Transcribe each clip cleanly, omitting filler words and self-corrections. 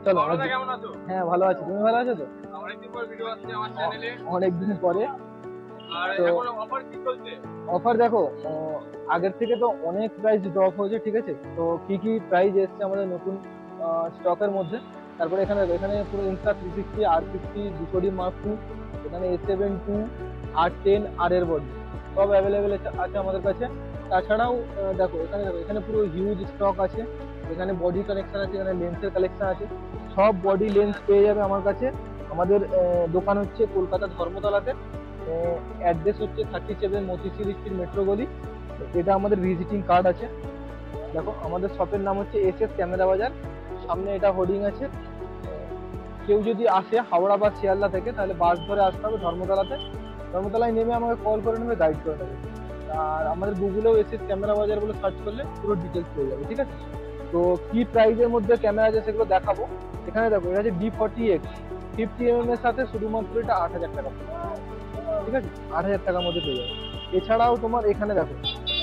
চলো। কেমন আছো? হ্যাঁ ভালো আছি, তুমি ভালো আছো তো? অনেকদিন পর ভিডিও আসছে আমার চ্যানেলে। অনেকদিন পরে। আর তো এখন অফার কি চলছে? অফার দেখো, আগের থেকে তো অনেক প্রাইস ড্রপ হয়েছে, ঠিক আছে? তো কি কি প্রাইস এসছে আমাদের নতুন স্টকের মধ্যে, তারপরে এখানে এখানে পুরো Insta 360 R50 200D Mark II, এখানে A7 II R10 আর এর বডি সব অ্যাভেলেবেল আছে আমাদের কাছে। তাছাড়াও দেখো এখানে পুরো হিউজ স্টক আছে। এখানে বডি কালেকশন আছে, এখানে লেন্সের কালেকশন আছে। সব বডি লেন্স পেয়ে যাবে আমার কাছে। আমাদের দোকান হচ্ছে কলকাতা ধর্মতলাতে। অ্যাড্রেস হচ্ছে 37 মতিঝিল স্ট্রিট, মেট্রো গলি। এটা আমাদের ভিজিটিং কার্ড আছে। দেখো আমাদের শপের নাম হচ্ছে SS ক্যামেরা বাজার। সামনে এটা হোর্ডিং আছে। কেউ যদি আসে হাওড়া বা শিয়ালদা থেকে, তাহলে বাস ধরে আসতে হবে ধর্মতলাতে। ধর্মতলায় নেমে আমাকে কল করে নেবে, গাইড করে নেবে। আর আমাদের গুগলেও SS ক্যামেরা বাজার বলে সার্চ করলে পুরো ডিটেলস পেয়ে যাবে, ঠিক আছে? তো কি প্রাইজের মধ্যে ক্যামেরা আছে সেগুলো দেখাবো। এখানে দেখো, এটা হচ্ছে D40X 50mm এর সাথে শুধুমাত্র এটা 8,000 টাকা, ঠিক আছে? 8,000 টাকার মধ্যে পেয়ে যাবে। এছাড়াও তোমার এখানে দেখো,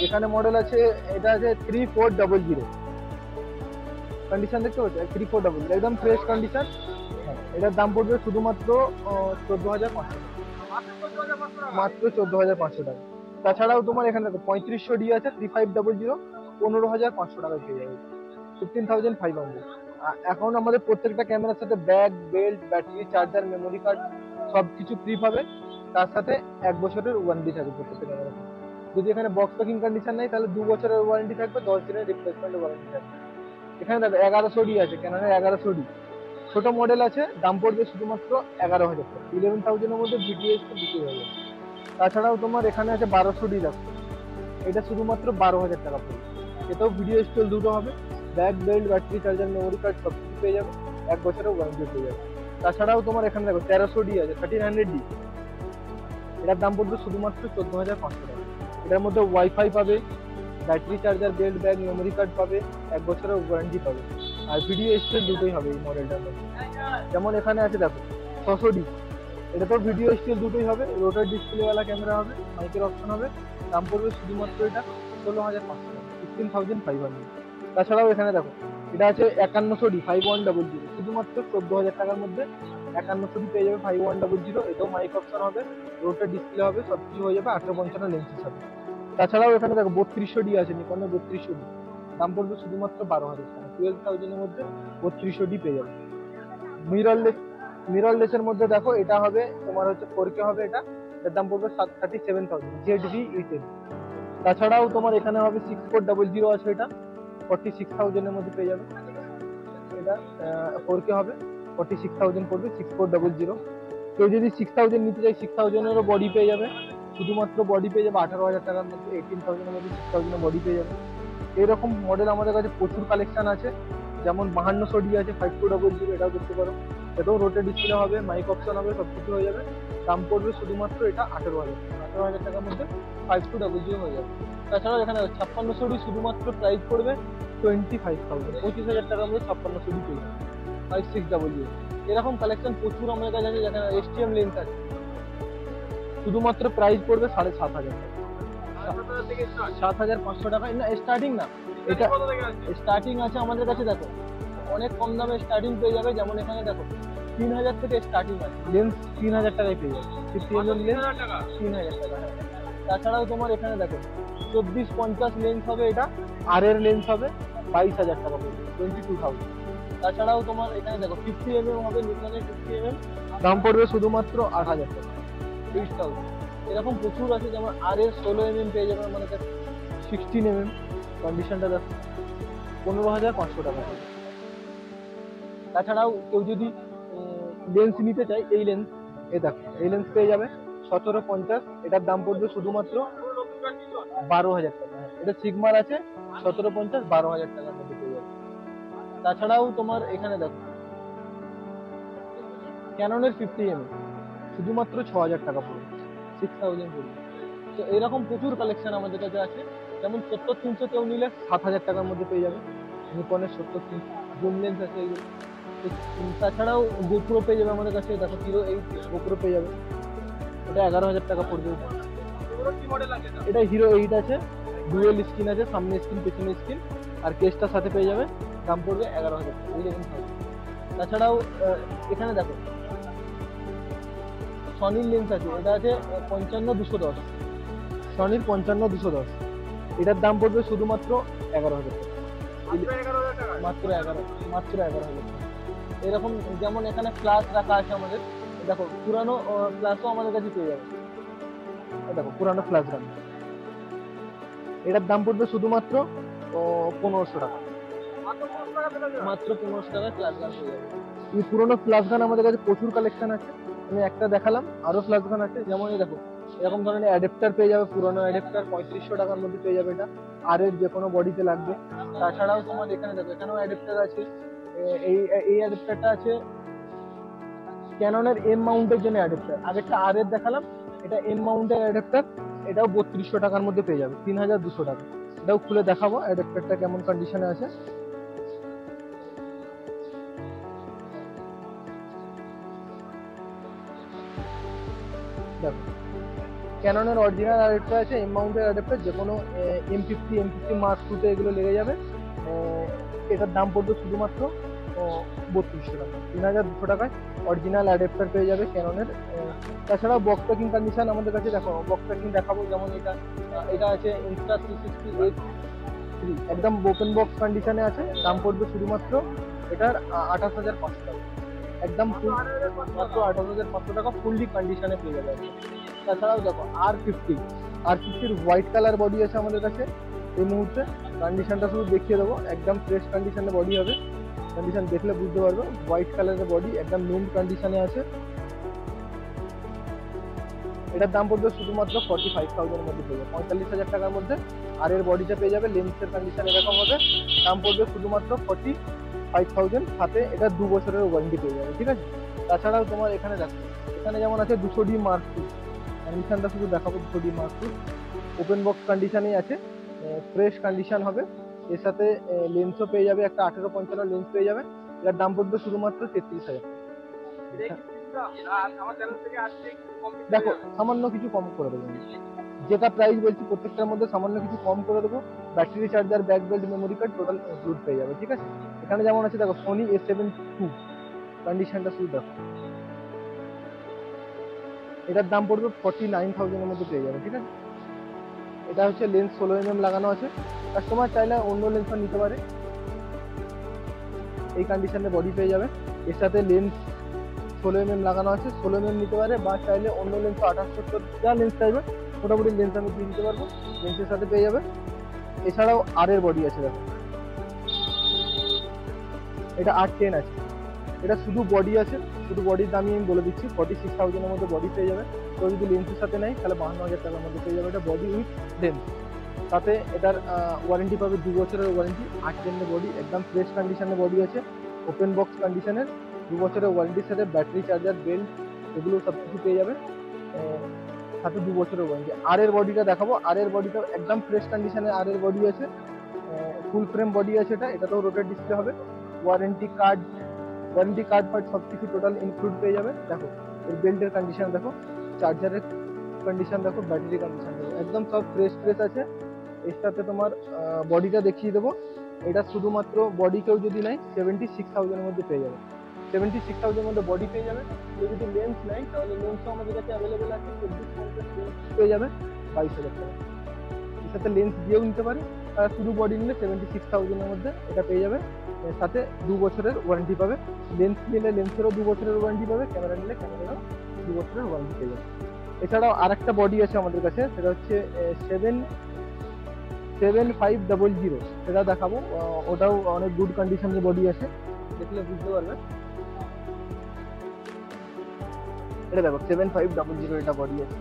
এখানে মডেল আছে, এটা আছে 3400 কন্ডিশন, দেখতে পাচ্ছ? 3400 একদম ফ্রেশ কন্ডিশন। এটার দাম পড়বে শুধুমাত্র 14,500 টাকা, মাত্র 14,500 টাকা। তাছাড়াও তোমার এখানে দেখো 3500D আছে 3500, 15,500 টাকায় পেয়ে যাবে, 15,500। এখন আমাদের প্রত্যেকটা ক্যামেরার সাথে bag, belt, battery, charger, memory card সবকিছু ফ্রি পাবে। তার সাথে 1 বছরের ওয়ারেন্টি থাকবে প্রত্যেকটা ক্যামেরা। যদি এখানে বক্স প্যাকিং কন্ডিশন নেই, তাহলে 2 বছরের ওয়ারেন্টি থাকবে, 10 দিনের রিপ্লেসমেন্ট ওয়ারেন্টি থাকবে। এখানে দেখো 1100D আছে, ক্যাননের 1100D ছোট মডেল আছে, দাম পড়বে শুধুমাত্র 11,000 টাকা। 11,000 এর মধ্যে ভিডিও দুটো হয়ে যাবে। তাছাড়াও তোমার এখানে আছে 1200D, দেখো এটা শুধুমাত্র 12,000 টাকা পড়বে। এটাও ভিডিও স্টল দুটো হবে, bag, belt, battery, charger, memory card সব কিছু পেয়ে যাবে, 1 বছরের ওয়ারেন্টি পেয়ে যাবে। তাছাড়াও তোমার এখানে দেখো 1300D আছে 1300D, এটার দাম পড়বে শুধুমাত্র 14,500 টাকা। এটার মধ্যে ওয়াইফাই পাবে, battery, charger, belt, bag, memory card পাবে, 1 বছরের ওয়ারেন্টি পাবে। আর ভিডিও স্টিল দুটোই হবে এই মডেলটার মধ্যে। যেমন এখানে আছে দেখো 600D, এটা তো ভিডিও স্টিল দুটোই হবে, রোটার ডিসপ্লেওয়ালা ক্যামেরা হবে, মাইকের অপশন হবে। দাম পড়বে শুধুমাত্র এটা 16,500 টাকা, 15,500। তাছাড়াও এখানে দেখো, এটা আছে 5100D 5100, শুধুমাত্র 14,000 টাকার মধ্যে 5100D পেয়ে যাবে 5100। এটাও মাইক অপশন হবে, রোটার ডিসপ্লে হবে, সবকিছু হয়ে যাবে 1855 লেন্সের সাথে। তাছাড়াও এখানে দেখো 3200D আছে, নিকনের 3200D, দাম পড়বে শুধুমাত্র 12,000 টাকা, 12,000 এর মধ্যে 3200D পেয়ে যাবে। মিররলেসের মধ্যে দেখো, এটা হবে তোমার হচ্ছে 4K হবে, এটার দাম পড়বে 37,000 ZV-E10। তাছাড়াও তোমার এখানে হবে 6400 আছে, এটা 46,000 এর মধ্যে পেয়ে যাবে। এটা 4K হবে, 46,000 পড়বে 6400। কেউ যদি 6,000 নিতে চাই, 6,000 এরও বডি পেয়ে যাবে, শুধুমাত্র বডি পেয়ে যাবে 18,000 টাকার মধ্যে, 18,000 এর মধ্যে 6,000 বডি পেয়ে যাবে। এরকম মডেল আমাদের কাছে প্রচুর কালেকশন আছে। যেমন 5200D আছে 5200, এটাও দেখতে পারো। এটাও রোটার ডিসপ্লে হবে, মাইক অপশন হবে, সবকিছু হয়ে যাবে। দাম পড়বে শুধুমাত্র এটা 18,000 টাকার মধ্যে 5200 হয়ে যাবে। তাছাড়াও এখানে 5600D শুধুমাত্র প্রাইস পড়বে 25,000, 25,000 টাকার মধ্যে 5600D পেয়ে যাবে, 5600। এরকম কালেকশন প্রচুর আমাদের কাছে আছে। যেখানে STM লেন্স আছে, শুধুমাত্র প্রাইস পড়বে 7,500 টাকা, 7,500 টাকা। না স্টার্টিং না, এটা স্টার্টিং আছে আমাদের কাছে। দেখো অনেক কম দামে স্টার্টিং পেয়ে যাবে। যেমন এখানে দেখো 3,000 থেকে স্টার্টিং আছে লেন্স, 3,000 টাকায় পেয়ে যাবে 50mm লেন্স, 3,000 টাকা। হ্যাঁ, তাছাড়াও তোমার এখানে দেখো 24-50 লেন্স হবে, এটা আর এর লেন্স হবে, 22,000 টাকা পড়বে, 22,000। তাছাড়াও তোমার এখানে দেখো 50mm হবে, নিকনের 50mm, দাম পড়বে শুধুমাত্র 8,000 টাকা, 20,000। এরকম প্রচুর আছে। যেমন আর এর 16mm পেয়ে যাবে আমাদের কাছে, 16mm কন্ডিশনটা দেখো, 15,500 টাকা। তাছাড়াও কেউ যদি লেন্স নিতে চায়, এই লেন্স, এই দেখো এই লেন্স পেয়ে যাবে 1750, এটার দাম পড়বে শুধুমাত্র 12,000 টাকা। এটা সিগমার আছে 1750, 12,000 টাকার মধ্যে পেয়ে যাবে। তাছাড়াও তোমার এখানে দেখো ক্যাননের 50mm শুধুমাত্র 6,000 টাকা পড়বে, 6,000 পড়বে। তো এরকম প্রচুর কালেকশন আমাদের কাছে আছে। যেমন 70-300 কেউ নিলে 7,000 টাকার মধ্যে পেয়ে যাবে, নিকনের 70-300 জুম লেন্স আছে এইগুলো। তাছাড়াও গোপ্রো পেয়ে যাবে আমাদের কাছে। দেখো হিরো 8 গোপ্রো পেয়ে যাবে, এটা 11,000 টাকা পড়বে। এটা হিরো 8 আছে, ডুয়েল স্ক্রিন আছে, সামনে স্ক্রিন পেছনে স্ক্রিন, আর কেসটার সাথে পেয়ে যাবে, দাম পড়বে 11,000 টাকা, 11,000। তাছাড়াও এখানে দেখো সনির লেন্স আছে, এটা আছে 55-210, সনির 55-210, এটার দাম পড়বে শুধুমাত্র 11,000 টাকা, মাত্র 11,000 টাকা। এরকম যেমন এখানে ফ্ল্যাশ রাখা আছে আমাদের, দেখো পুরানো ফ্ল্যাশও আমাদের কাছে পেয়ে যাবে। দেখো পুরানো ফ্ল্যাশ গান, এটার দাম পড়বে শুধুমাত্র 1500 টাকা, মাত্র 1500 টাকায় ফ্ল্যাশ গান পেয়ে যাবে। এই পুরোনো ফ্ল্যাশ গান আমাদের কাছে প্রচুর কালেকশন আছে, আমি একটা দেখালাম, আরো ফ্ল্যাশ গান আছে। যেমন এই দেখো এরকম ধরনের অ্যাডাপ্টার পেয়ে যাবে, পুরোনো অ্যাডাপ্টার 3500 টাকার মধ্যে পেয়ে যাবে, এটা আর এর যে কোনো বডিতে লাগবে। তাছাড়াও তোমার এখানে দেখো এখানেও অ্যাডাপ্টার আছে, এই এই অ্যাডাপ্টারটা আছে ক্যাননের এম মাউন্টের জন্য অ্যাডাপ্টার, আগেরটা আর এর দেখালাম, এটা এম মাউন্টের অ্যাডাপ্টার, এটাও 3200 টাকার মধ্যে পেয়ে যাবে, 3200 টাকা। এটাও খুলে দেখাবো অ্যাডাপ্টারটা কেমন কন্ডিশনে আছে। দেখো ক্যাননের অরিজিনাল অ্যাডাপ্টার আছে, এম মাউন্টের অ্যাডাপ্টার, যে কোনো M50 মার্ক 2 এগুলো লেগে যাবে। এটার দাম পড়বে শুধুমাত্র 3200 টাকা, 3200 টাকায় অরিজিনাল অ্যাডাপ্টার পেয়ে যাবে ক্যাননের। তাছাড়াও বক্স প্যাকিং কন্ডিশন আমাদের কাছে, দেখো বক্স প্যাকিং দেখাবো, যেমন এটা আছে Insta360 একদম ওপেন বক্স কন্ডিশনে আছে, দাম পড়বে শুধুমাত্র এটার 28,500 টাকা, একদম মাত্র 28,500 টাকা ফুললি কন্ডিশনে পেয়ে যাবে। তাছাড়াও দেখো R50 হোয়াইট কালার বডি আছে আমাদের কাছে এই মুহূর্তে, কন্ডিশনটা শুধু দেখিয়ে দেবো, একদম ফ্রেশ কন্ডিশনে বডি হবে, কন্ডিশন দেখলে বুঝতে পারবে, হোয়াইট কালারের বডি একদম মিন্ট কন্ডিশনে আছে। এটার দাম পড়বে শুধুমাত্র 45,000 এর মধ্যে পেয়ে যাবে, 45,000 টাকার মধ্যে আর এর বডিটা পেয়ে যাবে। লেন্সের কন্ডিশন এরকম হবে, দাম পড়বে শুধুমাত্র 45,000, সাথে এটা 2 বছরের ওয়ারেন্টি পেয়ে যাবে, ঠিক আছে। তাছাড়াও তোমার এখানে দেখো, এখানে যেমন আছে 200D মার্ক 2, কন্ডিশনটা শুধু দেখাবো, 200D মার্ক 2 ওপেন বক্স কন্ডিশনেই আছে, ফ্রেশ কন্ডিশন হবে। এর সাথে লেন্সও পেয়ে যাবে, একটা 18-55 লেন্স পেয়ে যাবে। এটার দাম পড়বে শুধুমাত্র 33,000। দেখো সামান্য কিছু কম করে দেবো, যেটা প্রাইস বলছি প্রত্যেকটার মধ্যে সামান্য কিছু কম করে দেবো। Battery charger, back belt, memory card total include পেয়ে যাবে, ঠিক আছে। এখানে যেমন আছে দেখো সোনি A7 II, কন্ডিশনটা শুধু দেখো, এটার দাম পড়বে 49,000 এর মধ্যে পেয়ে যাবে, ঠিক আছে। এটা হচ্ছে লেন্স 16mm লাগানো আছে, কাস্টমার চাইলে অন্য লেন্সও নিতে পারে, এই কন্ডিশনে বডি পেয়ে যাবে। এর সাথে লেন্স 16mm লাগানো আছে, 16mm নিতে পারে, বা চাইলে অন্য লেন্স 28-70 যা লেন্স চাইবে মোটামুটি লেন্স আমি দিয়ে দিতে পারবো, লেন্সের সাথে পেয়ে যাবে। এছাড়াও আর এর বডি আছে, দেখো এটা R10 আছে, এটা শুধু বডি আছে, শুধু বডির দামই আমি বলে দিচ্ছি, 46,000 এর মধ্যে বডি পেয়ে যাবে। তো যদি লেন্সের সাথে নেয় তাহলে 52,000 টাকার মধ্যে পেয়ে যাবে, এটা বডি উইথ লেন্স, সাথে এটার ওয়ারেন্টি পাবে 2 বছরের ওয়ারেন্টি। R10 এর বডি একদম ফ্রেশ কন্ডিশনের বডি আছে, ওপেন বক্স কন্ডিশনের, 2 বছরের ওয়ারেন্টির সাথে ব্যাটারি চার্জার, বেল্ট এগুলো সব কিছু পেয়ে যাবে, সাথে 2 বছরের ওয়ারেন্টি। আর এর বডিটা দেখাবো, আর এর বডিটা একদম ফ্রেশ কন্ডিশনে আর এর বডি আছে, ফুল ফ্রেম বডি আছে, এটাতেও রোটেট ডিসপ্লে হবে, ওয়ারেন্টি কার্ড ফার্ড সব কিছু টোটাল ইনক্লুড পেয়ে যাবে। দেখো এর বেল্টের কন্ডিশন দেখো, চার্জারের কন্ডিশন দেখো, ব্যাটারি কন্ডিশন দেখো, একদম সব ফ্রেশ আছে। এর সাথে তোমার বডিটা দেখিয়ে দেবো, এটা শুধুমাত্র বডি কেউ যদি নেয় 76,000 এর মধ্যে পেয়ে যাবে, 76,000 এর মধ্যে বডি পেয়ে যাবে। কেউ যদি লেন্স নেয় তাহলে লেন্সও আমাদের কাছে অ্যাভেলেবেল আছে, 24-50 লেন্স পেয়ে যাবে 22,000 টাকা। এর সাথে লেন্স দিয়েও নিতে পারে, আর শুধু বডি নিলে 76,000 এর মধ্যে এটা পেয়ে যাবে, এর সাথে 2 বছরের ওয়ারেন্টি পাবে। লেন্স নিলে লেন্সেরও 2 বছরের ওয়ারেন্টি পাবে, ক্যামেরা নিলে ক্যামেরারও 2 বছরের ওয়ারেন্টি পেয়ে যাবে। এছাড়াও আরেকটা বডি আছে আমাদের কাছে, সেটা হচ্ছে 7500, সেটা দেখাবো, ওটাও অনেক গুড কন্ডিশনের বডি আছে, দেখলে বুঝতে পারবে। এটা দেখো 7500 এটা বডি আছে,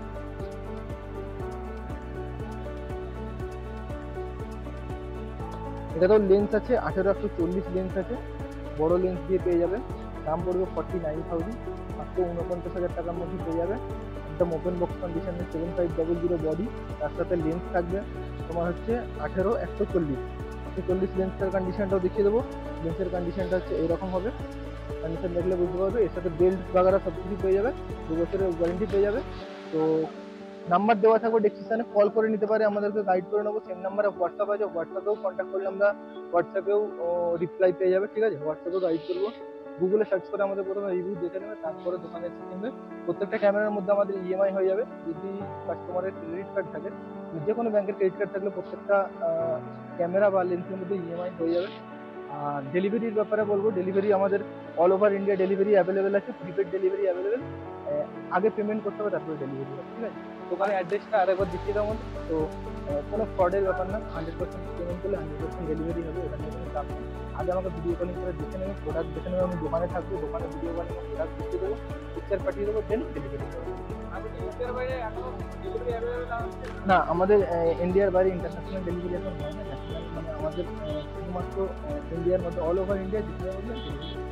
এটা তো লেন্স আছে 18-140 লেন্স আছে, বড় লেন্স দিয়ে পেয়ে যাবে, দাম পড়বে 49,000, মাত্র 49,000 টাকার মধ্যে পেয়ে যাবে। একদম ওপেন বক্স কন্ডিশনের 7500 বডি, তার সাথে লেন্স থাকবে তোমার হচ্ছে 18-140 লেন্সের কন্ডিশনটাও দেখিয়ে দেবো। লেন্সের কন্ডিশনটা হচ্ছে এরকম হবে, কন্ডিশন দেখলে বুঝতে পারবে। এর সাথে বেল্ট বাগারা সব কিছু পেয়ে যাবে, 2 বছরের ওয়ারেন্টি পেয়ে যাবে। তো নাম্বার দেওয়া থাকবে ডেসক্রিপশনে, কল করে নিতে পারে, আমাদেরকে গাইড করে নেবো। সেম নাম্বারে হোয়াটসঅ্যাপ আছে, হোয়াটসঅ্যাপেও কন্ট্যাক্ট করলে আমরা হোয়াটসঅ্যাপেও রিপ্লাই পেয়ে যাবে, ঠিক আছে, হোয়াটসঅ্যাপেও গাইড করবো। গুগলে সার্চ করে আমাদের প্রথমে রিভিউ দেখে নেবে, তারপরে দোকানে এসে কিনবে। প্রত্যেকটা ক্যামেরার মধ্যে আমাদের ইএমআই হয়ে যাবে। যদি কাস্টমারের ক্রেডিট কার্ড থাকে, যে কোনো ব্যাংকের ক্রেডিট কার্ড থাকলে প্রত্যেকটা ক্যামেরা বা লেন্সের মধ্যে ইএমআই হয়ে যাবে। আর ডেলিভারির ব্যাপারে বলবো, ডেলিভারি আমাদের all over India delivery available আছে, প্রিপেড ডেলিভারি অ্যাভেলেবেল। আগে পেমেন্ট করতে হবে, তারপরে ডেলিভারি হবে, ঠিক আছে? দোকানের অ্যাড্রেসটা আরেকবার দেখিয়ে দেওয়া আমাদের। তো কোনো ফ্রডের ব্যাপার না, 100% পেমেন্ট করলে 100% ডেলিভারি হবে, এটা নিয়ে কোনো চাপ নেই। আগে আমাকে ভিডিও কলিং করে দেখে নেবে, প্রোডাক্ট দেখে নেবে, আমি দোকানে থাকবো, দোকানে ভিডিও কলিং প্রোডাক্ট দেখিয়ে দেবো, পিকচার পাঠিয়ে দেবো, দেন ডেলিভারি করবো। আমি ইন্ডিয়ার বাইরে এখনো ডেলিভারি অ্যাভেলেবল আছে? না, আমাদের ইন্ডিয়ার বাইরে ইন্টারন্যাশনাল ডেলিভারি এখন হয় না, ন্যাশনাল মানে আমাদের শুধুমাত্র ইন্ডিয়ার মধ্যে অল ওভার ইন্ডিয়া যেখানে বলবেন delivery।